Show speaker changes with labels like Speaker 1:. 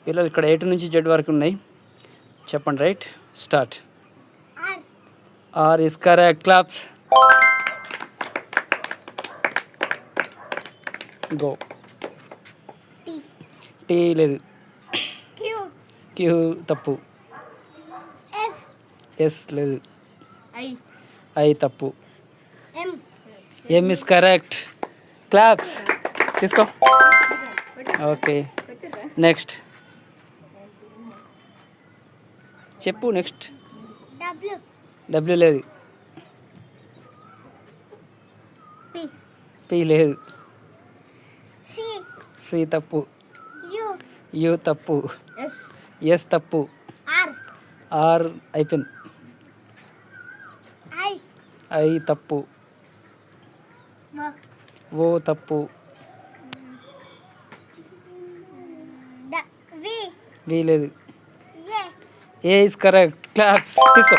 Speaker 1: పిల్లలు ఇక్కడ 8 నుంచి Z వరకు ఉన్నాయి. చెప్పండి. Right, start. R is correct. Claps. Go. T లేదు. క్యూ తప్పు. ఎస్ లేదు. ఐ తప్పు. M is correct. క్లాప్స్. తీసుకో. ఓకే, నెక్స్ట్ చెప్పు. నెక్స్ట్ డబ్ల్యూ లేదు. పి లేదు. సి తప్పు. యు తప్పు. ఎస్ తప్పు. ఆర్ అయిపోయింది. ఐ తప్పు. ఓ తప్పు. వి లేదు. A is correct. క్లాప్స్. తీసుకో.